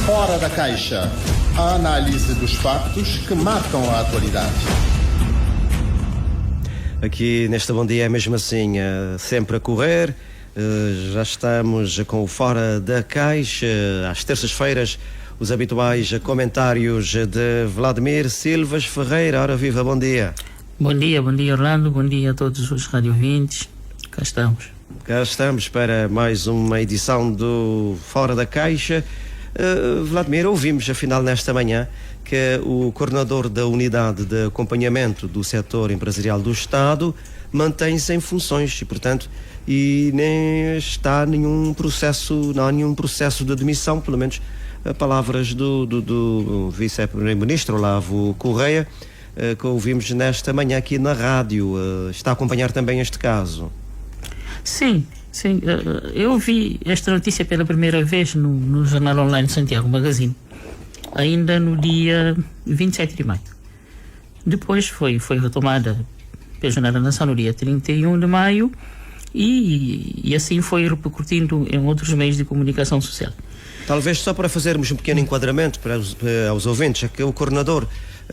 Fora da Caixa. A análise dos factos que marcam a atualidade. Aqui nesta Bom Dia é mesmo assim, sempre a correr. Já estamos com o Fora da Caixa. Às terças-feiras, os habituais comentários de Vladimir Silvas Ferreira. Ora viva, bom dia. Bom dia Orlando, bom dia a todos os radiovintes. Cá estamos para mais uma edição do Fora da Caixa. Vladimir, ouvimos afinal nesta manhã que o coordenador da unidade de acompanhamento do setor empresarial do Estado mantém-se em funções e, portanto, nem está nenhum processo, não há nenhum processo de demissão, pelo menos palavras do vice-primeiro-ministro Olavo Correia, que ouvimos nesta manhã aqui na rádio. Está a acompanhar também este caso? Sim, eu vi esta notícia pela primeira vez no jornal online Santiago Magazine, ainda no dia 27 de maio. Depois foi retomada pelo Jornal da Nação no dia 31 de maio e assim foi repercutindo em outros meios de comunicação social. Talvez só para fazermos um pequeno enquadramento para os ouvintes, é que o coordenador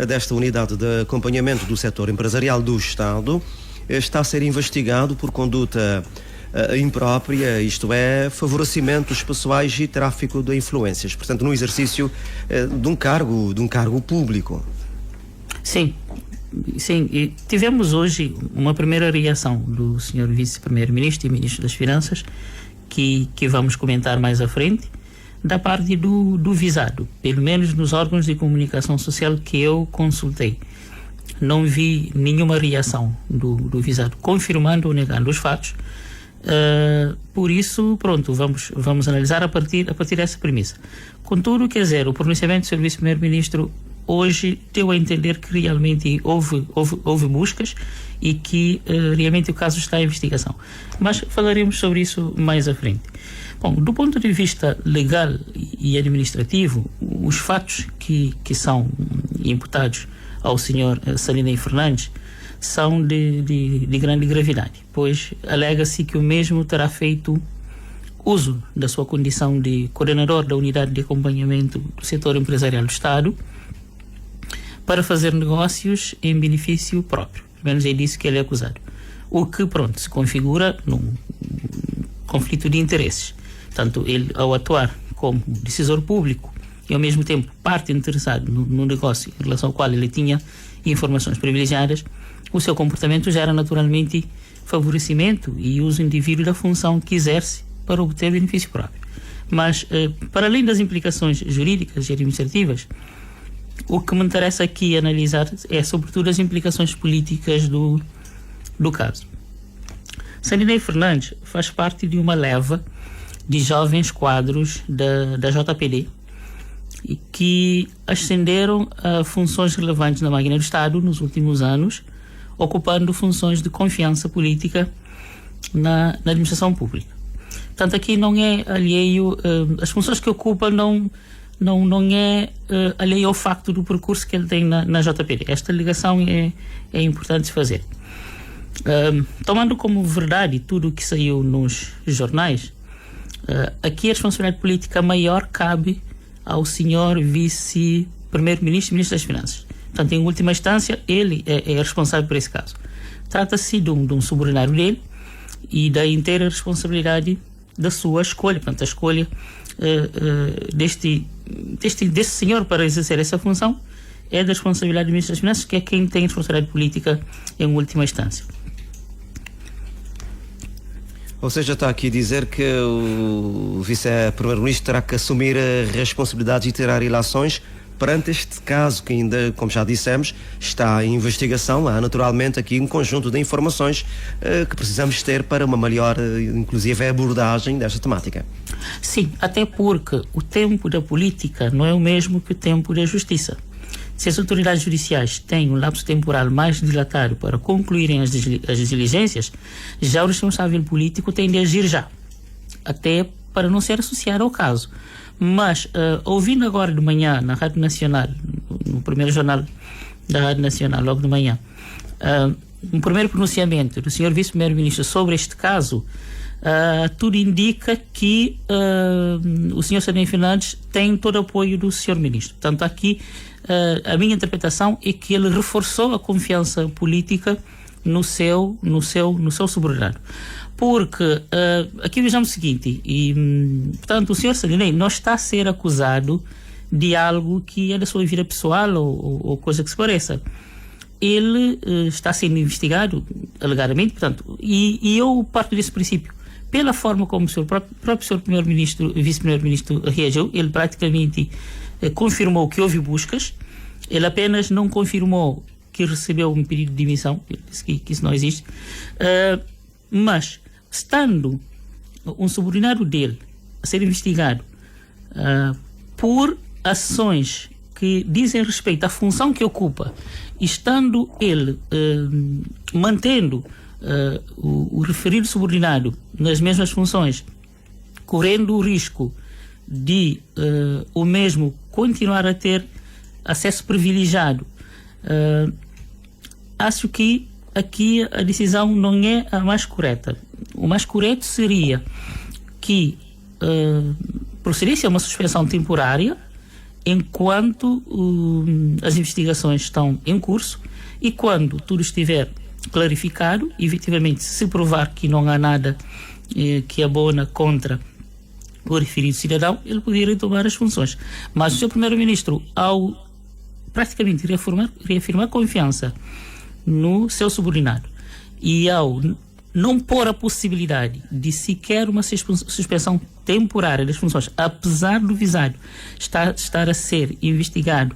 desta unidade de acompanhamento do setor empresarial do Estado está a ser investigado por conduta imprópria, isto é, favorecimentos pessoais e tráfico de influências, portanto, no exercício de um cargo público. Sim, e tivemos hoje uma primeira reação do Sr. Vice-Primeiro-Ministro e Ministro das Finanças, que vamos comentar mais à frente, da parte do visado, pelo menos nos órgãos de comunicação social que eu consultei. Não vi nenhuma reação do visado confirmando ou negando os fatos. Por isso, pronto, vamos analisar a partir dessa premissa. Contudo, quer dizer, o pronunciamento do Sr. Vice-Primeiro-Ministro hoje deu a entender que realmente houve buscas e que realmente o caso está em investigação. Mas falaremos sobre isso mais à frente. Bom, do ponto de vista legal e administrativo, os fatos que são imputados ao Sr. Salinei Fernandes são de grande gravidade, pois alega-se que o mesmo terá feito uso da sua condição de coordenador da unidade de acompanhamento do setor empresarial do Estado para fazer negócios em benefício próprio. Pelo menos é disso que ele é acusado. O que, pronto, se configura num conflito de interesses. Portanto, ele, ao atuar como decisor público e ao mesmo tempo parte interessada no negócio em relação ao qual ele tinha informações privilegiadas, o seu comportamento gera naturalmente favorecimento e uso indevido da função que exerce para obter benefício próprio. Mas, para além das implicações jurídicas e administrativas, o que me interessa aqui analisar é sobretudo as implicações políticas do caso. Salinei Fernandes faz parte de uma leva de jovens quadros da JPD e que ascenderam a funções relevantes na máquina do Estado nos últimos anos, ocupando funções de confiança política na administração pública. Portanto, aqui não é alheio, as funções que ocupa não é alheio ao facto do percurso que ele tem na JPD. Esta ligação é importante fazer. Tomando como verdade tudo o que saiu nos jornais, aqui a responsabilidade política maior cabe ao senhor vice-primeiro-ministro e ministro das Finanças. Portanto, em última instância, ele é responsável por esse caso. Trata-se de um subordinário dele e da inteira responsabilidade da sua escolha. Portanto, a escolha desse senhor para exercer essa função é da responsabilidade do ministro das Finanças, que é quem tem responsabilidade política em última instância. Ou seja, está aqui a dizer que o vice-primeiro-ministro terá que assumir responsabilidades e tirar ilações perante este caso que ainda, como já dissemos, está em investigação. Há naturalmente aqui um conjunto de informações que precisamos ter para uma melhor, inclusive, abordagem desta temática. Sim, até porque o tempo da política não é o mesmo que o tempo da justiça. Se as autoridades judiciais têm um lapso temporal mais dilatado para concluírem as diligências, já o responsável político tem de agir já, até para não ser associado ao caso. Mas, ouvindo agora de manhã na Rádio Nacional, no primeiro jornal da Rádio Nacional, logo de manhã, um primeiro pronunciamento do Sr. Vice-Primeiro-Ministro sobre este caso, tudo indica que o Sr. Sardinha Fernandes tem todo o apoio do Sr. Ministro. Portanto, aqui a minha interpretação é que ele reforçou a confiança política no seu subordinado. Porque aqui vejamos o seguinte, portanto, o Sr. Sardinha não está a ser acusado de algo que é da sua vida pessoal ou coisa que se pareça. Ele está sendo investigado, alegadamente, portanto, e eu parto desse princípio. Pela forma como o próprio Sr. Primeiro-Ministro, Vice-Primeiro-Ministro reagiu, ele praticamente confirmou que houve buscas, ele apenas não confirmou que recebeu um pedido de demissão, ele disse que isso não existe, mas, estando um subordinado dele a ser investigado por ações que dizem respeito à função que ocupa, estando ele mantendo o referido subordinado nas mesmas funções, correndo o risco de o mesmo continuar a ter acesso privilegiado, acho que aqui a decisão não é a mais correta. O mais correto seria que procedesse a uma suspensão temporária enquanto as investigações estão em curso, e quando tudo estiver clarificado, efetivamente, se provar que não há nada que abona contra o referido cidadão, ele poderia retomar as funções. Mas o Sr. Primeiro-Ministro, ao praticamente reafirmar confiança no seu subordinado e ao não pôr a possibilidade de sequer uma suspensão temporária das funções, apesar do visado estar a ser investigado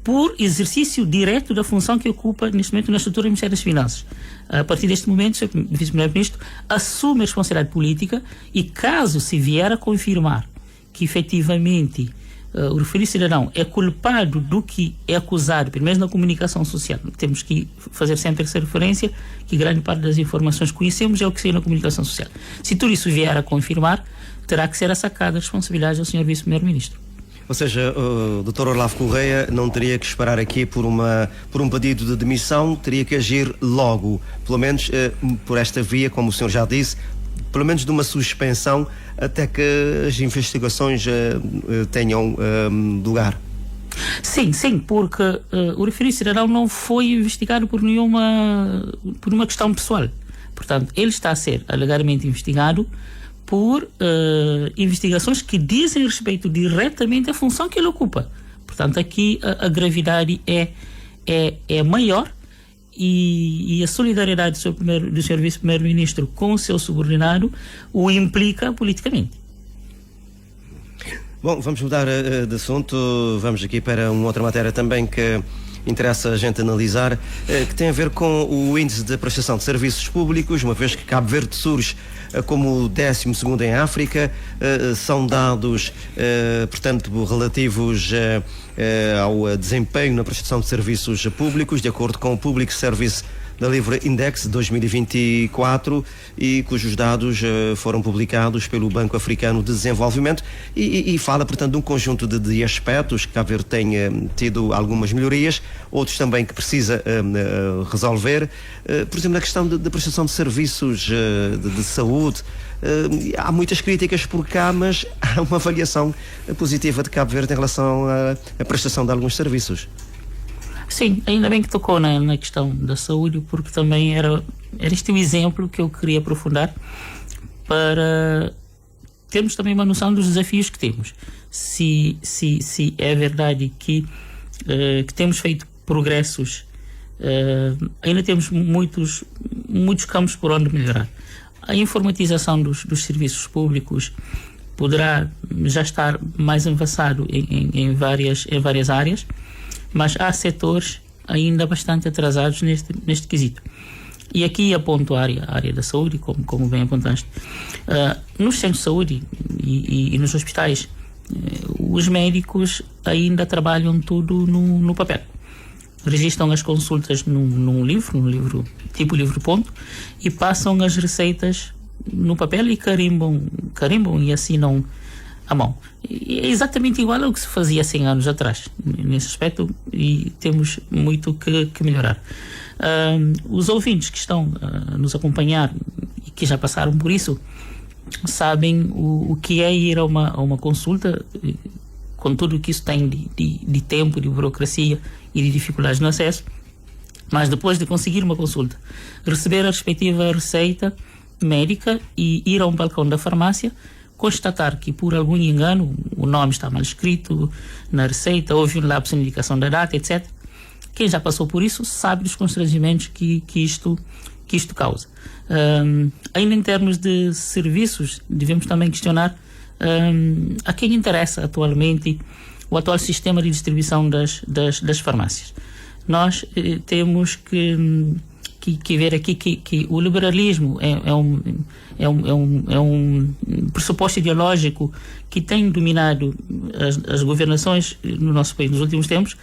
por exercício direto da função que ocupa neste momento na estrutura do Ministério das Finanças. A partir deste momento, o Sr. Vice-Primeiro-Ministro assume a responsabilidade política e, caso se vier a confirmar que efetivamente o referido cidadão é culpado do que é acusado, pelo menos na comunicação social, temos que fazer sempre essa referência, que grande parte das informações que conhecemos é o que sai na comunicação social. Se tudo isso vier a confirmar, terá que ser assacada a responsabilidade ao Sr. Vice-Primeiro-Ministro. Ou seja, o Dr. Olavo Correia não teria que esperar aqui por um pedido de demissão, teria que agir logo, pelo menos por esta via, como o senhor já disse, pelo menos de uma suspensão até que as investigações tenham lugar. Sim, porque o referido cidadão não foi investigado por uma questão pessoal. Portanto, ele está a ser alegadamente investigado por investigações que dizem respeito diretamente à função que ele ocupa. Portanto, aqui a gravidade é maior, e a solidariedade do Sr. Vice-Primeiro-Ministro com o seu subordinado o implica politicamente. Bom, vamos mudar de assunto, vamos aqui para uma outra matéria também que interessa a gente analisar, que tem a ver com o índice de prestação de serviços públicos, uma vez que Cabo Verde surge como o 12º em África. São dados, portanto, relativos ao desempenho na prestação de serviços públicos, de acordo com o Public Service Delivery Index 2024, e cujos dados foram publicados pelo Banco Africano de Desenvolvimento, e fala, portanto, de um conjunto de aspectos que Cabo Verde tem tido algumas melhorias, outros também que precisa resolver. Por exemplo, na questão da prestação de serviços de saúde, há muitas críticas por cá, mas há uma avaliação positiva de Cabo Verde em relação à prestação de alguns serviços. Sim, ainda bem que tocou na questão da saúde, porque também era este o exemplo que eu queria aprofundar, para termos também uma noção dos desafios que temos. Se é verdade que temos feito progressos, ainda temos muitos campos por onde melhorar. A informatização dos serviços públicos poderá já estar mais avançado em várias áreas, mas há setores ainda bastante atrasados neste quesito. E aqui aponto a área da saúde, como bem apontaste. Nos centros de saúde e nos hospitais, os médicos ainda trabalham tudo no papel. Registram as consultas num livro tipo livro-ponto, e passam as receitas no papel e carimbam e assinam à mão. É exatamente igual ao que se fazia 100 anos atrás, nesse aspecto, e temos muito que melhorar. Os ouvintes que estão a nos acompanhar e que já passaram por isso sabem o que é ir a uma consulta, com tudo o que isso tem de tempo, de burocracia e de dificuldades no acesso. Mas depois de conseguir uma consulta, receber a respectiva receita médica e ir a um balcão da farmácia, constatar que por algum engano o nome está mal escrito na receita, houve um lapso na indicação da data, etc. Quem já passou por isso sabe dos constrangimentos que isto causa. Ainda em termos de serviços, devemos também questionar a quem interessa atualmente o atual sistema de distribuição das farmácias. Nós temos que ver aqui que o liberalismo é um pressuposto ideológico que tem dominado as governações no nosso país nos últimos tempos,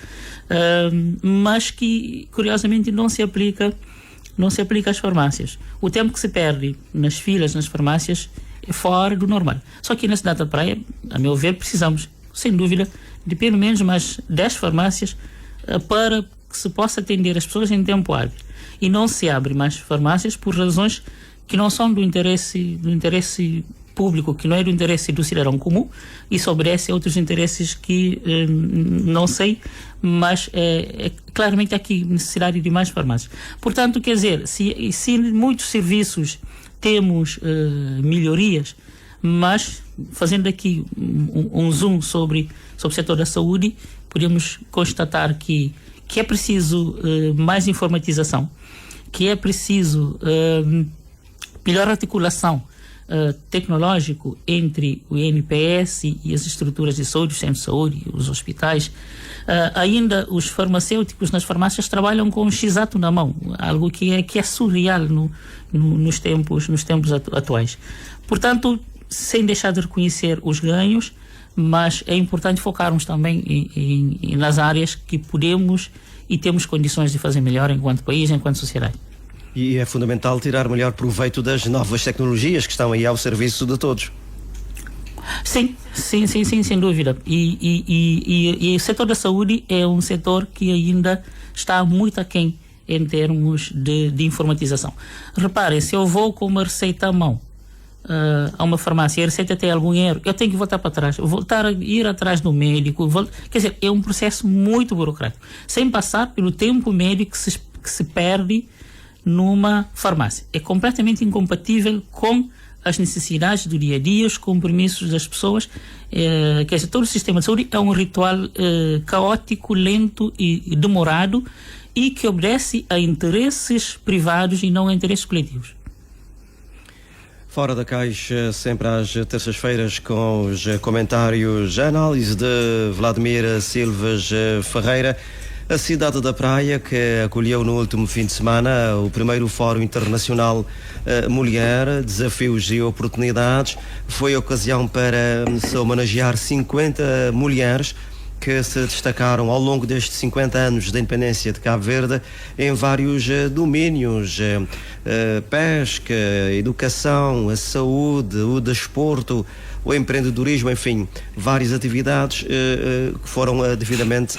mas que curiosamente não se aplica às farmácias. O tempo que se perde nas filas nas farmácias é fora do normal. Só que na cidade da Praia, a meu ver, precisamos, sem dúvida, de pelo menos mais 10 farmácias para que se possa atender as pessoas em tempo hábil. E não se abre mais farmácias por razões que não são do interesse público, que não é do interesse do cidadão comum, e se obedece a outros interesses que não sei, mas claramente há aqui necessidade de mais farmácias. Portanto, quer dizer, se em muitos serviços temos melhorias, mas fazendo aqui um zoom sobre o setor da saúde, podemos constatar que é preciso mais informatização, que é preciso melhor articulação tecnológico entre o INPS e as estruturas de saúde, os centros de saúde, os hospitais. Ainda os farmacêuticos nas farmácias trabalham com um x-ato na mão, algo que é surreal nos tempos atuais. Portanto, sem deixar de reconhecer os ganhos, mas é importante focarmos também nas áreas que podemos e temos condições de fazer melhor enquanto país, enquanto sociedade. E é fundamental tirar melhor proveito das novas tecnologias que estão aí ao serviço de todos. Sim, sem dúvida. E o setor da saúde é um setor que ainda está muito aquém em termos de informatização. Reparem, se eu vou com uma receita à mão a uma farmácia e a receita tem algum erro, eu tenho que voltar para trás, ir atrás do médico, quer dizer, é um processo muito burocrático, sem passar pelo tempo médio que se perde numa farmácia. É completamente incompatível com as necessidades do dia a dia, os compromissos das pessoas. Quer dizer, todo o sistema de saúde é um ritual caótico, lento e demorado, e que obedece a interesses privados e não a interesses coletivos. Fora da Caixa, sempre às terças-feiras, com os comentários, a análise de Vladimir Silvas Ferreira. A cidade da Praia, que acolheu no último fim de semana o primeiro Fórum Internacional Mulher, Desafios e Oportunidades, foi a ocasião para se homenagear 50 mulheres que se destacaram ao longo destes 50 anos da independência de Cabo Verde em vários domínios, pesca, educação, a saúde, o desporto, o empreendedorismo, enfim, várias atividades que foram devidamente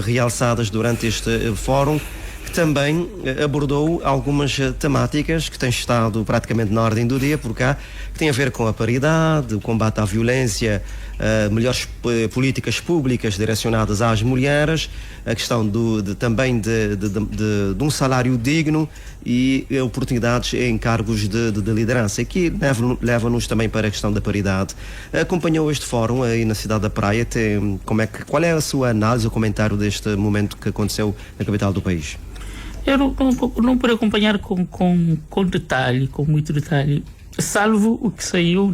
realçadas durante este fórum, que também abordou algumas temáticas que têm estado praticamente na ordem do dia por cá, que têm a ver com a paridade, o combate à violência, melhores políticas públicas direcionadas às mulheres, a questão também de um salário digno e oportunidades em cargos de liderança. Aqui leva-nos também para a questão da paridade. Acompanhou este fórum aí na cidade da Praia. Qual é a sua análise ou comentário deste momento que aconteceu na capital do país? Eu não pude acompanhar com detalhe, com muito detalhe, salvo o que saiu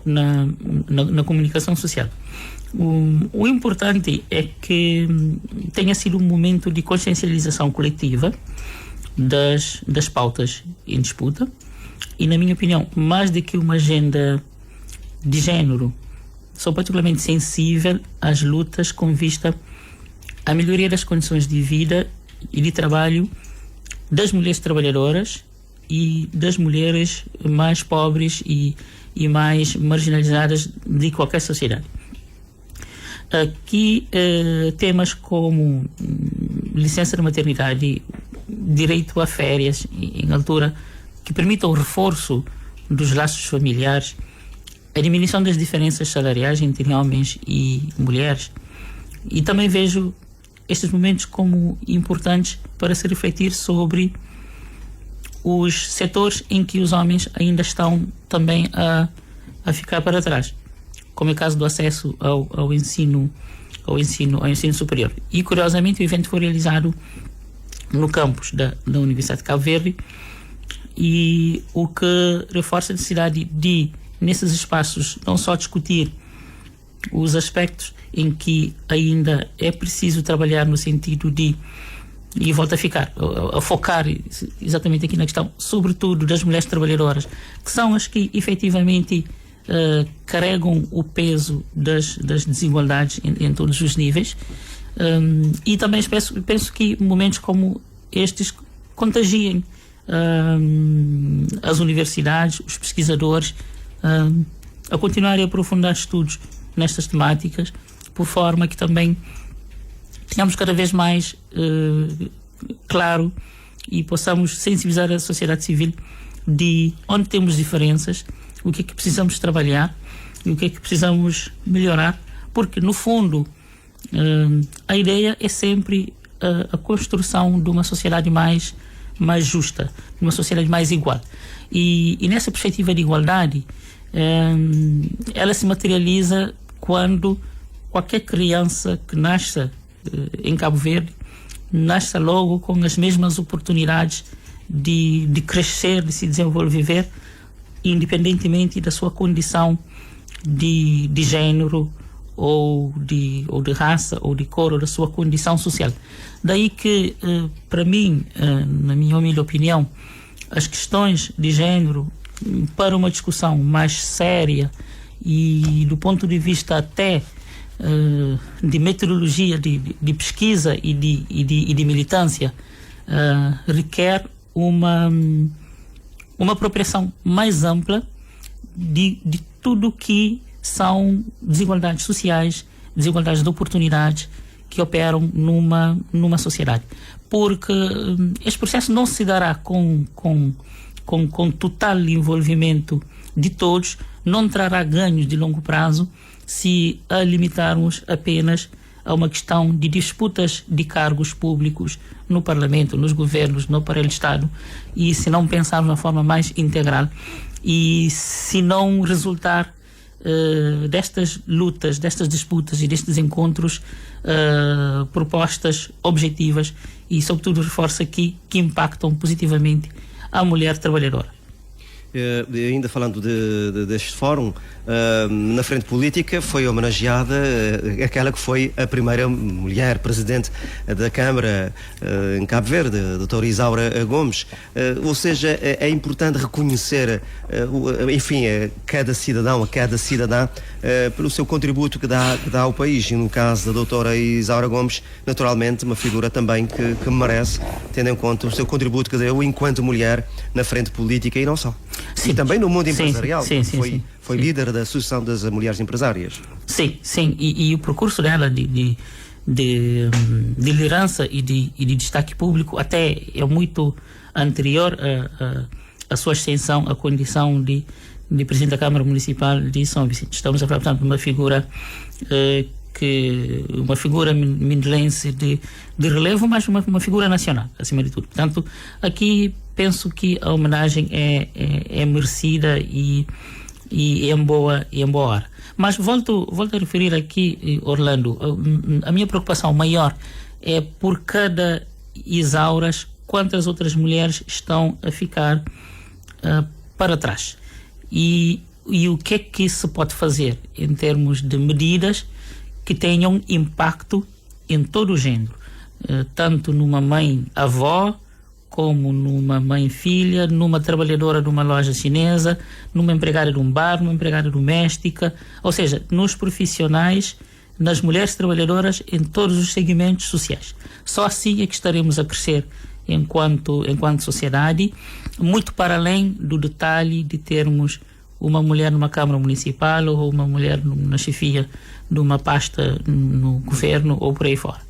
na comunicação social. O importante é que tenha sido um momento de consciencialização coletiva das pautas em disputa e, na minha opinião, mais do que uma agenda de género, sou particularmente sensível às lutas com vista à melhoria das condições de vida e de trabalho das mulheres trabalhadoras e das mulheres mais pobres e mais marginalizadas de qualquer sociedade. Aqui temas como licença de maternidade, direito a férias em altura que permita o reforço dos laços familiares, a diminuição das diferenças salariais entre homens e mulheres. E também vejo estes momentos como importantes para se refletir sobre os setores em que os homens ainda estão também a ficar para trás, como é o caso do acesso ao ensino superior. E curiosamente o evento foi realizado no campus da Universidade de Cabo Verde, e o que reforça a necessidade de, nesses espaços, não só discutir os aspectos em que ainda é preciso trabalhar no sentido de, e volto a focar exatamente aqui na questão, sobretudo das mulheres trabalhadoras, que são as que efetivamente carregam o peso das desigualdades em todos os níveis, e também penso que momentos como estes contagiem as universidades, os pesquisadores, a continuarem a aprofundar estudos nestas temáticas, por forma que também tenhamos cada vez mais claro e possamos sensibilizar a sociedade civil de onde temos diferenças, o que é que precisamos trabalhar e o que é que precisamos melhorar, porque no fundo a ideia é sempre a construção de uma sociedade mais justa, de uma sociedade mais igual. E nessa perspectiva de igualdade, ela se materializa quando qualquer criança que nasça em Cabo Verde nasça logo com as mesmas oportunidades de crescer, de se desenvolver, independentemente da sua condição de género ou de raça ou de cor, ou da sua condição social. Daí que, para mim, na minha humilde opinião, as questões de género, para uma discussão mais séria e do ponto de vista até de metodologia, de pesquisa e de militância, requer uma apropriação mais ampla de tudo que são desigualdades sociais, desigualdades de oportunidades que operam numa sociedade. Porque este processo não se dará com total envolvimento de todos, não trará ganhos de longo prazo se a limitarmos apenas a uma questão de disputas de cargos públicos no Parlamento, nos governos, no aparelho de Estado, e se não pensarmos de uma forma mais integral e se não resultar destas lutas, destas disputas e destes encontros propostas objetivas e, sobretudo, reforça que impactam positivamente a mulher trabalhadora. Ainda falando deste fórum, na frente política foi homenageada aquela que foi a primeira mulher presidente da Câmara em Cabo Verde, a doutora Isaura Gomes. Ou seja, é importante reconhecer, enfim, a cada cidadão, a cada cidadã, pelo seu contributo que dá ao país. E no caso da doutora Isaura Gomes, naturalmente, uma figura também que merece, tendo em conta o seu contributo que deu enquanto mulher na frente política e não só. Sim. E também no mundo empresarial. Foi líder da Associação das Mulheres Empresárias. Sim. E o percurso dela de liderança e de destaque público até é muito anterior à sua ascensão à condição de Presidente da Câmara Municipal de São Vicente. Estamos a falar, portanto, de uma figura mindelense de relevo, mas uma figura nacional, acima de tudo. Portanto, aqui penso que a homenagem é merecida e em boa hora. Mas volto a referir aqui, Orlando, a minha preocupação maior é por cada Isauras, quantas outras mulheres estão a ficar para trás. E o que é que se pode fazer em termos de medidas que tenham impacto em todo o género, tanto numa mãe-avó, como numa mãe-filha, numa trabalhadora de uma loja chinesa, numa empregada de um bar, numa empregada doméstica, ou seja, nos profissionais, nas mulheres trabalhadoras, em todos os segmentos sociais. Só assim é que estaremos a crescer enquanto sociedade, muito para além do detalhe de termos uma mulher numa Câmara Municipal ou uma mulher na chefia de uma pasta no governo ou por aí fora.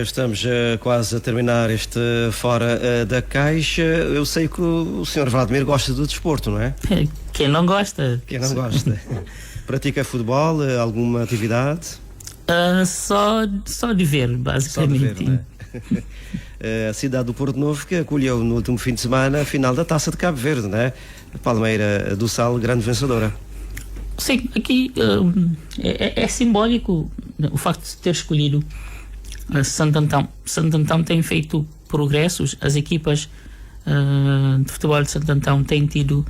Estamos quase a terminar este Fora da Caixa. Eu sei que o Sr. Vladimir gosta do desporto, não é? Quem não gosta? Quem não gosta. Pratica futebol, alguma atividade? Só de ver, basicamente. Só de ver, não é? A cidade do Porto Novo que acolheu no último fim de semana a final da Taça de Cabo Verde, não é? A Palmeira do Sal, grande vencedora. Sim, aqui é simbólico o facto de ter escolhido Santo Antão. Santo Antão tem feito progressos, as equipas de futebol de Santo Antão têm tido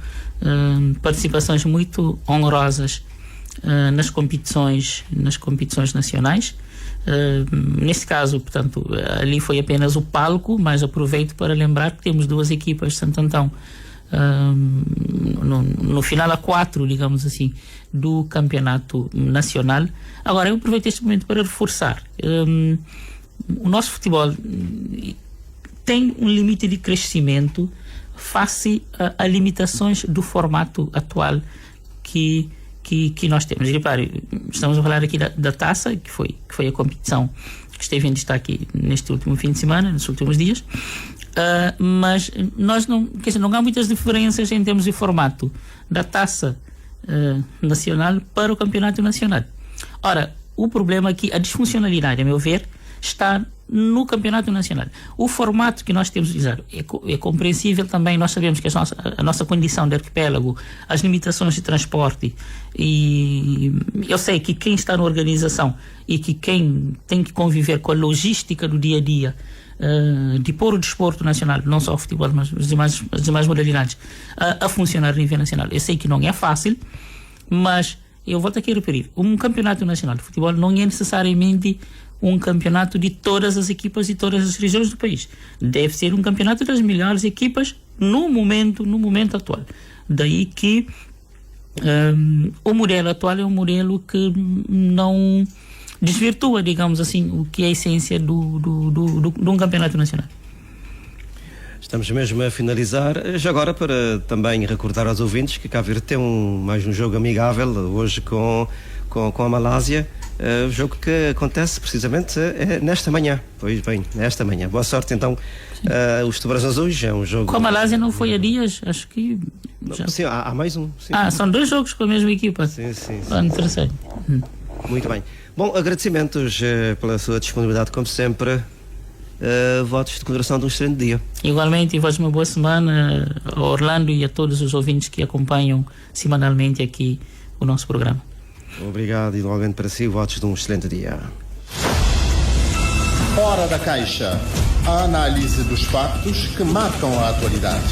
participações muito honrosas nas competições nacionais. Nesse caso, portanto, ali foi apenas o palco, mas aproveito para lembrar que temos duas equipas de Santo Antão no final a 4, digamos assim, do campeonato nacional. Agora, eu aproveito este momento para reforçar o nosso futebol tem um limite de crescimento face a limitações do formato atual que nós temos. E repare, estamos a falar aqui da taça, que foi a competição que esteve em destaque neste último fim de semana, nesses últimos dias, mas nós não há muitas diferenças em termos de formato da taça nacional para o campeonato nacional. Ora, o problema aqui, a disfuncionalidade, a meu ver, está no campeonato nacional. O formato que nós temos utilizado é compreensível também. Nós sabemos que a nossa condição de arquipélago, as limitações de transporte, e eu sei que quem está na organização e que quem tem que conviver com a logística do dia a dia de pôr o desporto nacional, não só o futebol, mas as demais modalidades a funcionar a nível nacional, eu sei que não é fácil, mas eu volto aqui a referir, um campeonato nacional de futebol não é necessariamente um campeonato de todas as equipas e todas as regiões do país. Deve ser um campeonato das melhores equipas no momento atual. Daí que o modelo atual é um modelo que não desvirtua, digamos assim, o que é a essência de um campeonato nacional. Estamos mesmo a finalizar. Já agora, para também recordar aos ouvintes que Cabo Verde tem mais um jogo amigável hoje com a Malásia. O jogo que acontece precisamente nesta manhã. Pois bem, nesta manhã. Boa sorte então. Os Tubarões Azuis é um jogo. Com a Malásia não foi há dias, acho que. Já... Sim, há mais um. Sim. São 2 jogos com a mesma equipa. Sim. Interessante. Muito bem. Bom, agradecimentos pela sua disponibilidade, como sempre. Votos de continuação de um excelente dia. Igualmente, e votos de uma boa semana a Orlando e a todos os ouvintes que acompanham semanalmente aqui o nosso programa. Obrigado, igualmente para si, votos de um excelente dia. Fora da Caixa, a análise dos factos que marcam a atualidade.